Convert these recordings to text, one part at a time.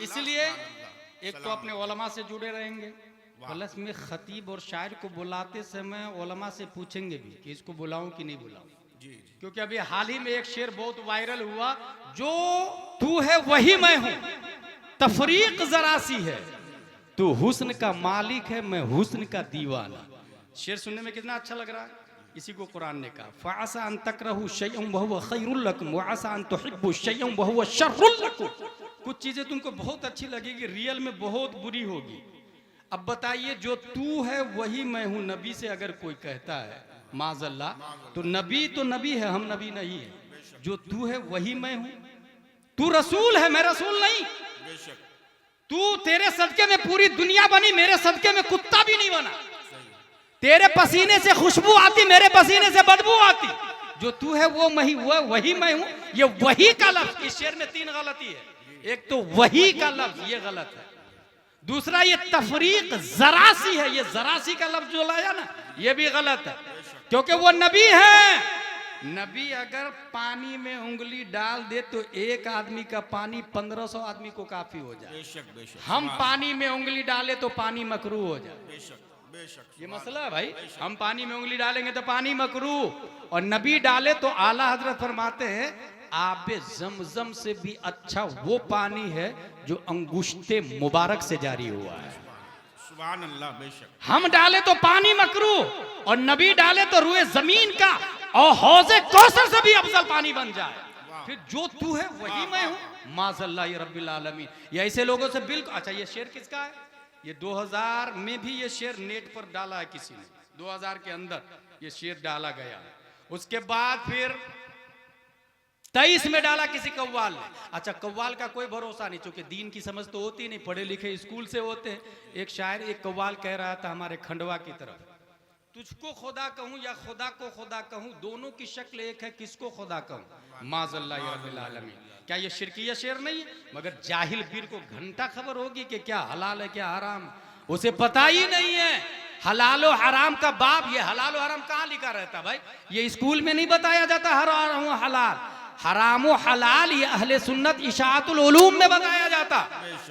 इसलिए एक तो अपने उलमा से जुड़े रहेंगे, प्लस में खतीब और शायर को बुलाते समय उलमा से पूछेंगे भी कि इसको बुलाऊं कि नहीं बुलाऊं। क्योंकि अभी हाल ही में एक शेर बहुत वायरल हुआ, जो तू है वही मैं हूं, तफरीक जरा सी है, तू हुस्न का मालिक है, मैं हुस्न का दीवाना। शेर सुनने में कितना अच्छा लग रहा है। इसी को कुरान ने कहा, फ़असा अन तकरहू शयअन वहुव खैरुल लकुम व असा अन तुहिब्बू शयअन वहुव शर्रुल लकुम। कुछ चीजें तुमको बहुत अच्छी लगेगी, रियल में बहुत बुरी होगी। अब बताइए, जो तू है वही मैं हूं, नबी से अगर कोई कहता है माज़ल्ला, तो नबी है, हम नबी नहीं है। जो तू है वही मैं हूं, तू रसूल है, मैं रसूल नहीं। तू, तेरे सदके में पूरी दुनिया बनी, मेरे सदके में कुत्ता भी नहीं बना। तेरे पसीने से खुशबू आती, मेरे पसीने से बदबू आती। जो तू है वो वही मैं हूं। ये वही का लफ्ज, इस शेर में 3 गलती है। एक तो वही का लफ्ज ये गलत है, दूसरा ये तफरीक जरासी है, ये जरासी का लफ्ज जो लाया ना ये भी गलत है, क्योंकि वो नबी है। नबी अगर पानी में उंगली डाल दे तो एक आदमी का पानी 1500 आदमी को काफी हो जाए। हम पानी में उंगली डाले तो पानी मकरूह हो जाए। ये मसला है भाई, हम पानी में उंगली डालेंगे तो पानी मकरूह, और नबी डाले तो आला हजरत फरमाते हैं आबे ज़मज़म से भी अच्छा वो पानी है जो अंगुश्ते मुबारक से जारी हुआ है। सुभान अल्लाह। बेशक हम डाले तो पानी मकरूह, और नबी डाले तो रुए जमीन का और हौज़े कौसर से भी अफजल पानी बन जाए। फिर जो तू है वही मैं हूं, माज़ल्ला रब्बिल आलमीन। ये ऐसे लोगों से बिल्कुल। अच्छा, ये शेर किसका है? ये 2000 में भी ये शेर नेट पर डाला है किसी ने, 2000 के अंदर ये शेर डाला गया। उसके बाद फिर 23 में डाला किसी कव्वाल ने। अच्छा, कव्वाल का कोई भरोसा नहीं, चूंकि दीन की समझ तो होती नहीं, पढ़े लिखे स्कूल से होते हैं। एक शायर एक कव्वाल कह रहा था हमारे खंडवा की तरफ, तुझको खुदा कहूं या खुदा को खुदा कहूं, दोनों की शक्ल एक है, किसको खुदा कहूं? माज़ल्ला रब्बिल आलमीन। क्या ये शिरकिया शेर नहीं है? मगर जाहिल पीर को घंटा खबर होगी कि क्या हलाल है क्या हराम, उसे पता ही नहीं है। हलाल और हराम का बाप, ये हलाल और हराम कहाँ लिखा रहता भाई? ये स्कूल में नहीं बताया जाता हराम हलाल, हराम हलाल ये अहले सुन्नत इशाअतुल उलूम में बताया जाता।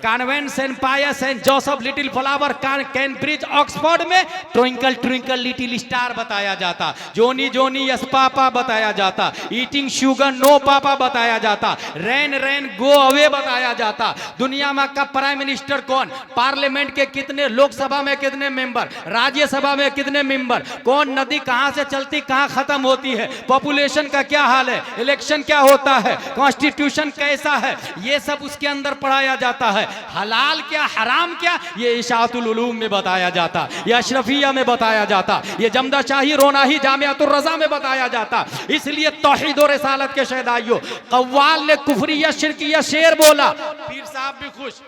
Convent Saint Pius Saint Joseph Little Flower Cambridge Oxford में ट्विंकल ट्विंकल लिटिल स्टार बताया जाता, जोनी जोनी यस पापा बताया जाता, ईटिंग शुगर नो पापा बताया जाता, रेन रेन गो अवे बताया जाता। दुनिया में का प्राइम मिनिस्टर कौन, पार्लियामेंट के कितने, लोकसभा में कितने मेंबर, राज्यसभा में कितने मेंबर, कौन नदी कहां से चलती कहां खत्म होती है, पॉपुलेशन का क्या हाल है, इलेक्शन क्या होता है, कॉन्स्टिट्यूशन कैसा है, ये सब उसके अंदर पढ़ाया जाता है। हलाल क्या हराम क्या ये इशाअतुल उलूम में बताया जाता, ये अशरफिया में बताया जाता, ये जमदा शाही रोनाही जामियातुर रज़ा में बताया जाता। इसलिए तौहीद और रिसालत के शहदाइयों, कव्वाल ने कुफरिया शिरकिया शेर बोला, पीर साहब भी खुश,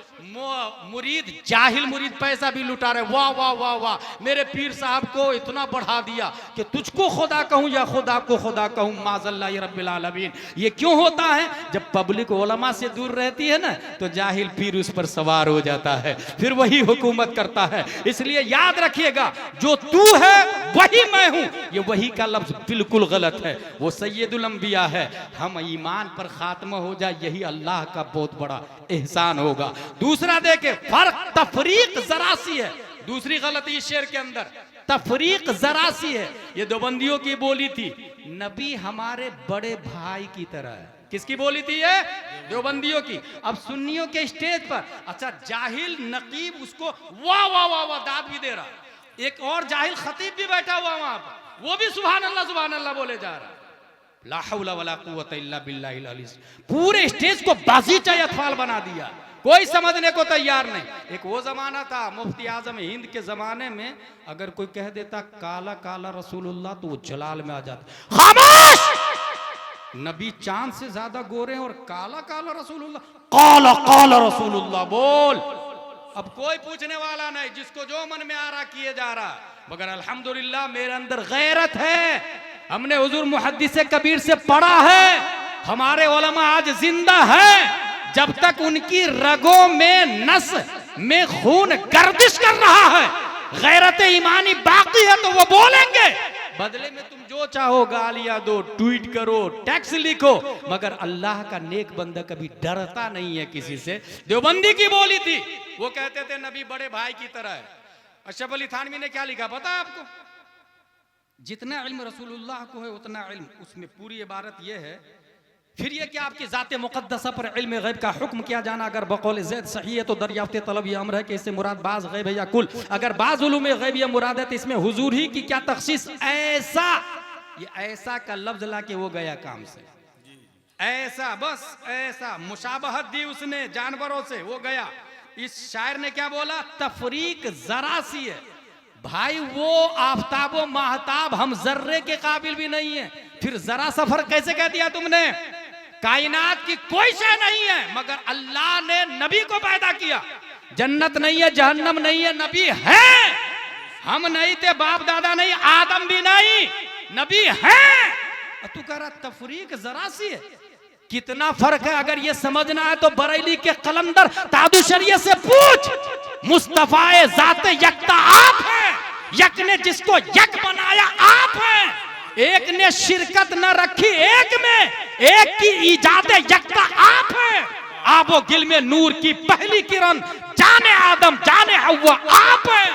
मुरीद जाहिल मुरीद पैसा भी लुटा रहे, वाह वाह वाह वाह, मेरे पीर साहब को इतना बढ़ा दिया कि तुझको खुदा कहूं या खुदा को खुदा कहूं, माज़ल्ला रब्बिल आलमीन। ये क्यों होता है? जब पब्लिक उलमा से दूर रहती है ना, तो जाहिल पीर उस पर सवार हो जाता है, फिर वही हुकूमत करता है। इसलिए याद रखिएगा, जो तू है वही मैं हूं, ये वही का लफ्ज बिल्कुल गलत है। वो सैयदुल अंबिया है। हम ईमान पर खात्मा हो जाए, यही अल्लाह का बहुत बड़ा एहसान होगा। दूसरा देखे, फर्क तफरीक जरासी है। दूसरी गलती इस शेर के अंदर, तफरीक जरासी है। ये देवबंदियों की बोली थी, नबी हमारे बड़े भाई की तरह है। किसकी बोली थी ये? देवबंदियों की। अब सुन्नियों के स्टेज पर, अच्छा जाहिल नकीब उसको वाह वाह वाह वाह दाद भी दे रहा, एक और जाहिल खतीब भी बैठा हुआ वहां पर, वो भी सुभान अल्लाह बोले जा रहा। ला हौला वला कुव्वता इल्ला बिल्लाहिल अली। पूरे स्टेज को बाजीचा अतफाल बना दिया, कोई समझने को तैयार नहीं। एक वो जमाना था, मुफ्ती आजम हिंद के जमाने में अगर कोई कह देता काला काला रसूलुल्लाह तो वो जलाल में आ जाता। खामोश! नबी चांद से ज्यादा गोरे हैं और काला काला रसूलुल्लाह, काला काला रसूलुल्लाह बोल। अब कोई पूछने वाला नहीं, जिसको जो मन में आ रहा किए जा रहा। मगर अल्हम्दुलिल्लाह मेरे अंदर गैरत है, हमने हुजूर मुहद्दिस कबीर से पढ़ा है, हमारे उलमा आज जिंदा है। जब तक उनकी रगों में नस में खून गर्दिश कर रहा है, गैरत ईमानी बाकी है तो वो बोलेंगे। बदले में तुम जो चाहो गालियां दो, ट्वीट करो, टैक्स लिखो, मगर अल्लाह का नेक बंदा कभी डरता नहीं है किसी से। देवबंदी की बोली थी, वो कहते थे नबी बड़े भाई की तरह है। अशरफ अली थानवी ने क्या लिखा पता है आपको? जितना इल्म रसूलुल्लाह को है उतना इल्म, उसमें पूरी इबारत यह है, फिर ये क्या आपकी ज़ाते मुक़द्दसा पर इल्म गैब का हुक्म किया जाना अगर बकौल ज़ैद सही है तो दरियाफ्त तलब ये अमर है कि इससे मुराद बाज़ गैब है या कुल। अगर बाज़ उलूम गैब या मुराद है तो इसमें हुजूर ही की क्या तखसीस। ऐसा, ये ऐसा का लफ्ज ला के वो गया काम से, ऐसा, बस ऐसा मुशाबहत दी उसने जानवरों से, वो गया। इस शायर ने क्या बोला? तफरीक जरा सी है भाई, वो आफताबो महताब हम जर्रे के काबिल भी नहीं है। फिर जरा सफर कैसे कह दिया तुमने? कायनात की कोई शय नहीं है मगर अल्लाह ने नबी को पैदा किया। जन्नत नहीं है, जहन्नम नहीं है, नबी है। हम नहीं थे, बाप दादा नहीं, आदम भी नहीं, नबी है। तू कह रहा तफरीक जरा सी है, कितना फर्क है। अगर ये समझना है तो बरेली के कलंदर तादुशरिया से पूछ। मुस्तफाए ज़ाते यकता आप हैं, यक ने जिसको यक बनाया आप हैं। एक ने शिरकत न रखी एक में, एक की ईजाद यकता आप हैं। आबो गिल में नूर की पहली किरण, जाने आदम जाने हव्वा आप हैं।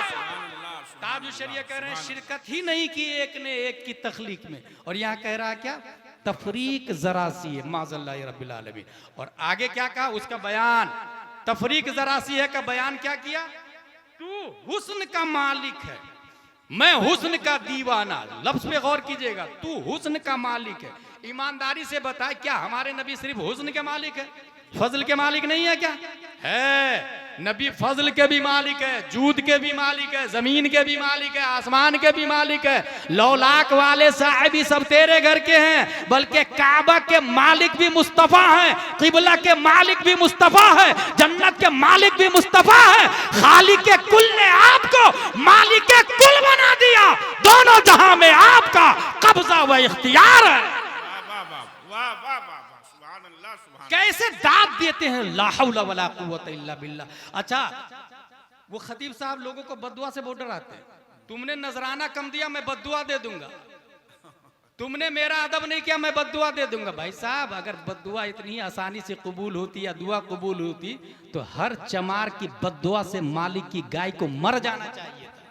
ताजुशरिया कह रहे हैं शिरकत ही नहीं की एक ने एक की तख्लीक में, और यहाँ कह रहा क्या? तफरीक जरा सी है, माज़ल्लाह रब्बिल आलमीन। और आगे क्या कहा उसका बयान? तफरीक जरा सी है का बयान क्या किया? तू हुस्न का मालिक है, मैं हुस्न का दीवाना। लफ्ज पे गौर कीजिएगा, तू हुस्न का मालिक है। ईमानदारी से बता, क्या हमारे नबी सिर्फ हुस्न के मालिक है, फजल के मालिक नहीं है? क्या है? नबी फजल के भी मालिक है, जूद के भी मालिक है, जमीन के भी मालिक है, आसमान के भी मालिक है। लौलाक वाले साहिब सब तेरे घर के हैं, बल्कि काबा के मालिक भी मुस्तफा है, किबला के मालिक भी मुस्तफा है, जन्नत के मालिक भी मुस्तफा है। खालिक के कुल ने आपको मालिक के कुल बना दिया। दोनों जहां में आपका कब्जा व इख्तियार है। कैसे दाद देते हैं, ला हौला वला कुव्वता इल्ला बिल्लाह। अच्छा, वो खतीब साहब लोगों को बद्दुआ से बहुत डराते हैं। तुमने नजराना कम दिया मैं बद्दुआ दे दूंगा, तुमने मेरा अदब नहीं किया मैं बद्दुआ दे दूंगा। भाई साहब, अगर बद्दुआ इतनी आसानी से कबूल होती या दुआ कबूल होती तो हर चमार की बद्दुआ से मालिक की गाय को मर जाना चाहिए था।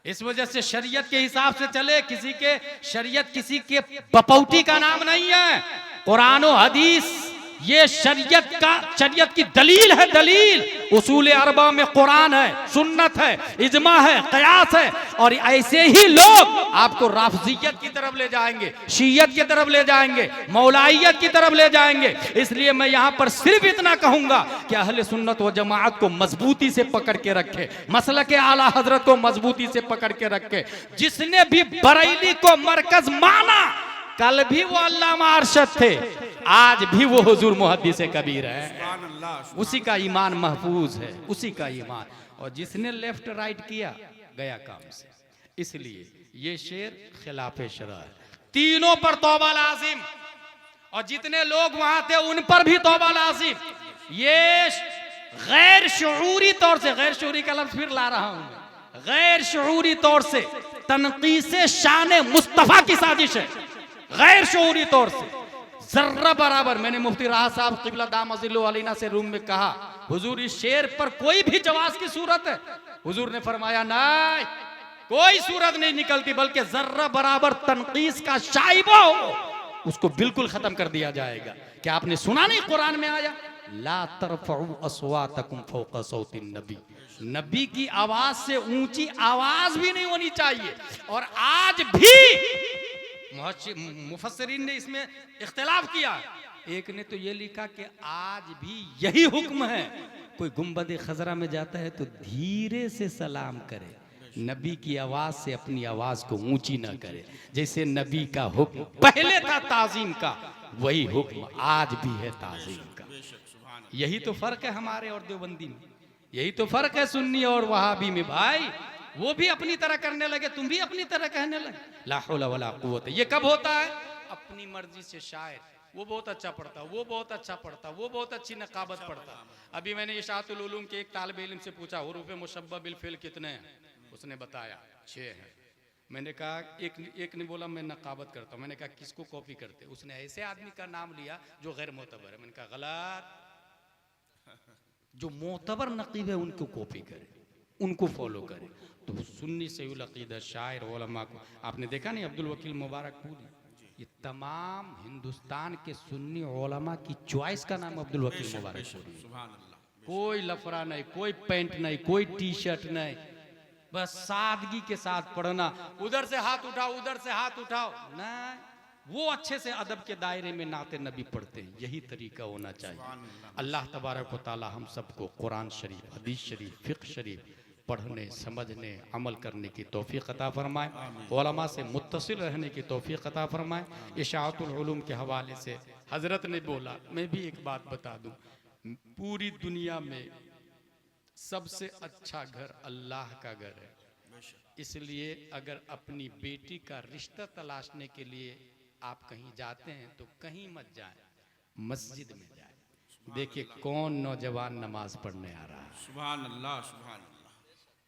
इस वजह से शरीयत के हिसाब से चले। किसी के शरीयत किसी के बपौती का नाम नहीं है। कुरान और हदीस ये शरीयत की दलील है, दलील। उसूल अरबा में कुरान है, सुन्नत है, इजमा है, कयास है। और ऐसे ही लोग आपको राफजियत की तरफ ले जाएंगे, शीयत की तरफ ले जाएंगे, मौलाइयत की तरफ ले जाएंगे। इसलिए मैं यहाँ पर सिर्फ इतना कहूंगा कि अहले सुन्नत व जमाअत को मजबूती से पकड़ के रखे, मसलक आला हजरत को मजबूती से पकड़ के रखे। जिसने भी बरेली को मरकज माना, कल भी वो अल्लामा अरशद थे, आज भी वो हुजूर मुहद्दिस कबीर है। उसी का ईमान महफूज है, उसी का ईमान। और जिसने लेफ्ट राइट किया गया काम से। इसलिए ये शेर खिलाफे शरा है। तीनों पर तौबा लाजिम, और जितने लोग वहां थे उन पर भी तौबा लाजिम। ये गैर शऊरी तौर से, गैर शऊरी का लफ्ज फिर ला रहा हूं, गैर शऊरी तौर से तनकीसे शान मुस्तफा की साजिश है। गैर शऊरी तौर से जर्रा बराबर। मैंने मुफ्ती राह साहब क़िबला दामजिल्लु अलैना से रूम में कहा, हुजूर इस शेर पर कोई भी जवाज की सूरत है? हुजूर ने फरमाया नहीं, कोई सूरत नहीं निकलती, बल्कि जर्रा बराबर तनकीस का शाइबा हो उसको बिल्कुल खत्म कर दिया जाएगा। क्या आपने सुना नहीं कुरान में आया, ला तरफउ अस्वातकुम फौका सौतिन नबी, नबी की आवाज से ऊंची आवाज भी नहीं होनी चाहिए। और आज भी मुफस्सिरीन ने इसमें इख्तिलाफ किया। एक ने तो ये लिखा कि आज भी यही हुक्म है, कोई गुंबद खजरा में जाता है तो धीरे से सलाम करे, नबी की आवाज से अपनी आवाज को ऊंची ना करे। जैसे नबी का हुक्म पहले था ताजीम का, वही हुक्म आज भी है ताजीम का। यही तो फर्क है हमारे और देवबंदी में, यही तो फर्क है सुन्नी और वहाबी में। भाई वो भी अपनी तरह करने लगे, तुम भी अपनी तरह कहने लगे। ला हौला वला कुव्वता। ये कब होता है? अपनी मर्जी से। शायर वो बहुत अच्छा पढ़ता, वो बहुत अच्छा पढ़ता, वो बहुत अच्छी नकाबत पढ़ता। अभी मैंने इशाअतुल उलूम के एक तालिब इल्म से पूछा हुरूफ मुशब्बह बिल फिल कितने हैं? उसने बताया 6 हैं। मैंने कहा एक ने बोला मैं नकाबत करता हूँ। मैंने कहा किसको कॉपी करते? उसने ऐसे आदमी का नाम लिया जो गैर मोतबर है। मैंने कहा गलत, जो मोतबर नकीब है उनको कॉपी करे, उनको फॉलो करे। तो सुन्नी सहीउल अकीदा शायर उलमा को आपने देखा नहीं, अब्दुल वकील मुबारकपुरी, ये तमाम हिंदुस्तान के सुन्नी उलमा की चॉइस का नाम अब्दुल वकील मुबारकपुरी। कोई लफड़ा नहीं, कोई पैंट नहीं, कोई टी शर्ट नहीं, बस सादगी के साथ पढ़ना। उधर से हाथ उठाओ, उधर से हाथ उठाओ, नहीं, वो अच्छे से अदब के दायरे में नाते नबी पढ़ते हैं। यही तरीका होना चाहिए। अल्लाह तबारक व तआला हम सबको कुरान शरीफ, हदीस शरीफ, फ़िक़्ह शरीफ पढ़ने, समझने, अमल करने की तौफीक अता फरमाए। उलमा से मुत्तसिल रहने की तौफीक अता फरमाए। इशाअतुल उलूम के हवाले से हज़रत ने बोला, मैं भी एक बात बता दूं, पूरी दुनिया में सबसे अच्छा घर अल्लाह का घर है। इसलिए अगर अपनी बेटी का रिश्ता तलाशने के लिए आप कहीं जाते हैं तो कहीं मत जाएं, मस्जिद में जाएं। देखिए कौन नौजवान नमाज पढ़ने आ रहा है। सुभान अल्लाह, सुभान अल्लाह।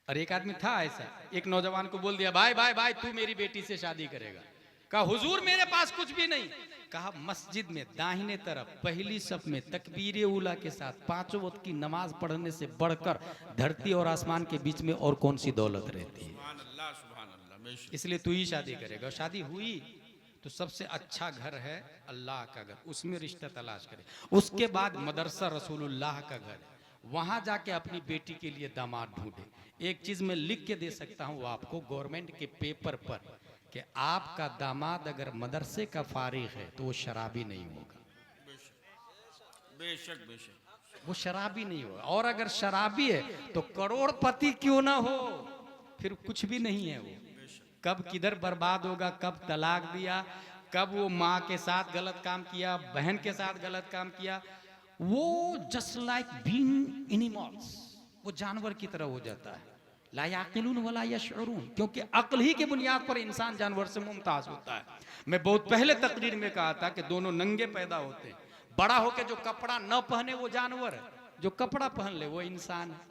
और एक आदमी था ऐसा, एक नौजवान को बोल दिया, भाई भाई भाई तू मेरी बेटी से शादी करेगा। कहा हुजूर मेरे पास कुछ भी नहीं। कहा मस्जिद में दाहिने तरफ पहली सफ में तकबीर उला के साथ 5 वक्त की नमाज पढ़ने से बढ़कर धरती और आसमान के बीच में और कौन सी दौलत रहती है। सुभान अल्लाह, सुभान अल्लाह। इसलिए तू ही शादी करेगा। और शादी हुई तो सबसे अच्छा घर है अल्लाह का घर, उसमें रिश्ता तलाश करे। उसके बाद मदरसा रसूलुल्लाह का घर है, वहां जाके अपनी बेटी के लिए दामाद ढूंढे। एक चीज मैं लिख के दे सकता हूँ आपको गवर्नमेंट के पेपर पर कि आपका दामाद अगर मदरसे का फारिग है तो वो शराबी नहीं होगा। बेशक बेशक वो शराबी नहीं होगा। और अगर शराबी है तो करोड़पति क्यों ना हो, फिर कुछ भी नहीं है वो। कब किधर बर्बाद होगा, कब तलाक दिया, कब वो माँ के साथ गलत काम किया, बहन के साथ गलत काम किया, वो जस्ट लाइक बीइंग एनिमल्स, वो जानवर की तरह हो जाता है। ला याकिलून वला यशऊरून, क्योंकि अक्ल ही के बुनियाद पर इंसान जानवर से मुमताज होता है। मैं बहुत पहले तकरीर में कहा था कि दोनों नंगे पैदा होते हैं। बड़ा होके जो कपड़ा न पहने वो जानवर है, जो कपड़ा पहन ले वो इंसान है।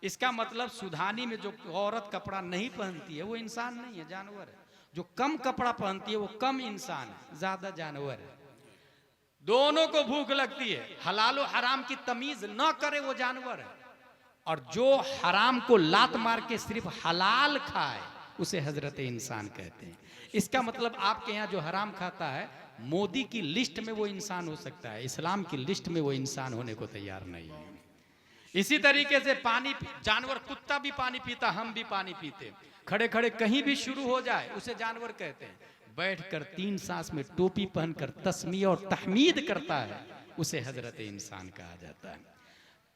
इसका मतलब सुधानी में जो औरत कपड़ा नहीं पहनती है वो इंसान नहीं है, जानवर है। जो कम कपड़ा पहनती है वो कम इंसान है, ज्यादा जानवर है। दोनों को भूख लगती है, हलाल और हराम की तमीज न करे वो जानवर है। और जो हराम को लात मार के सिर्फ हलाल खाए उसे हजरत इंसान कहते हैं। इसका मतलब आपके यहाँ जो हराम खाता है मोदी की लिस्ट में वो इंसान हो सकता है, इस्लाम की लिस्ट में वो इंसान होने को तैयार नहीं है। इसी तरीके से पानी, जानवर कुत्ता भी पानी पीता, हम भी पानी पीते। खड़े खड़े कहीं भी शुरू हो जाए उसे जानवर कहते हैं। बैठकर 3 सांस में टोपी पहनकर तस्मीह और तहमीद करता है उसे हजरत इंसान कहा जाता है।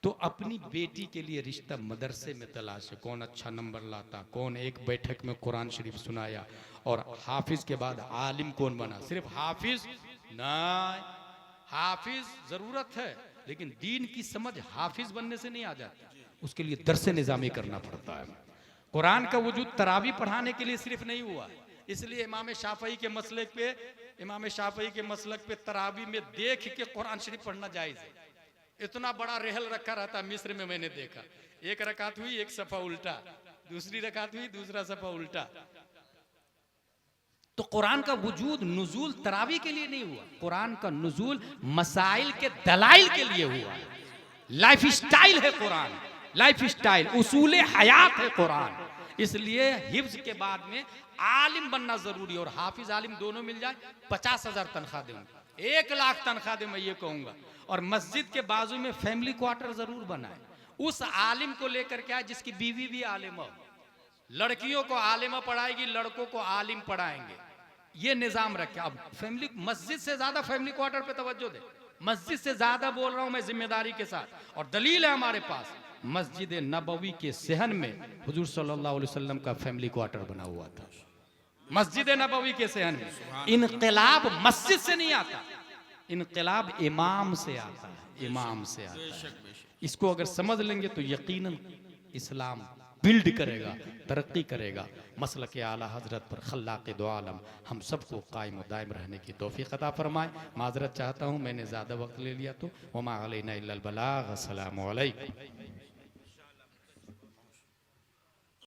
तो अपनी बेटी के लिए रिश्ता मदरसे में तलाश है। कौन अच्छा नंबर लाता, कौन एक बैठक में कुरान शरीफ सुनाया, और हाफिज के बाद आलिम कौन बना। सिर्फ हाफिज नहीं, हाफिज जरूरत है लेकिन दीन की समझ हाफिज बनने से नहीं आ जाती, उसके लिए दरसे निजामी करना पड़ता है। कुरान का वजूद तरावी पढ़ाने के लिए सिर्फ नहीं हुआ, इसलिए इमाम शाफई के मसलक पे तरावी में देख के कुरान शरीफ पढ़ना जायज है। इतना बड़ा रेहल रखा रहता मिस्र में, मैंने देखा। एक रकात हुई, एक सफा उल्टा, दूसरी रकात हुई, दूसरा सफा उल्टा। तो कुरान का वजूद नुजूल तरावी के लिए नहीं हुआ, कुरान का नुजूल मसाइल के दलाइल के लिए हुआ। लाइफ स्टाइल है कुरान, लाइफ स्टाइल, उसूले हयात है कुरान। इसलिए हिफ्ज के बाद में आलिम बनना जरूरी, और हाफिज आलिम दोनों मिल जाए 50,000 तनख्वाह दूंगा, 1 लाख तनख्वाह दे, मैं ये कहूंगा। और मस्जिद के बाजू में फैमिली क्वार्टर जरूर बनाए। उस आलिम को लेकर के आए जिसकी बीवी भी आलिम हो। लड़कियों को आलिमा पढ़ाएगी, लड़कों को आलिम पढ़ाएंगे, ये निजाम रखे। अब फैमिली, मस्जिद से ज्यादा फैमिली क्वार्टर पे तवज्जो दे। मस्जिद से ज्यादा बोल रहा हूं मैं जिम्मेदारी के साथ, और दलील है हमारे पास। मस्जिद नबवी के सहन में हुजूर सल्लल्लाहु अलैहि वसल्लम का फैमिली क्वार्टर बना हुआ था। मस्जिद नबवी के सहन में। इनकलाब मस्जिद से नहीं आता, इनकलाब इमाम से आता है, इमाम से आता है। इसको अगर समझ लेंगे तो यकीनन इस्लाम बिल्ड करेगा, तरक्की करेगा। मसलक आला हजरत पर खल्लाक़ दो आलम हम सबको कायम दायम रहने की तौफीक अता फरमाए। माजरत चाहता हूँ मैंने ज़्यादा वक्त ले लिया तो। वमा अलैना इल्लल बलाग। अस्सलामु अलैकुम।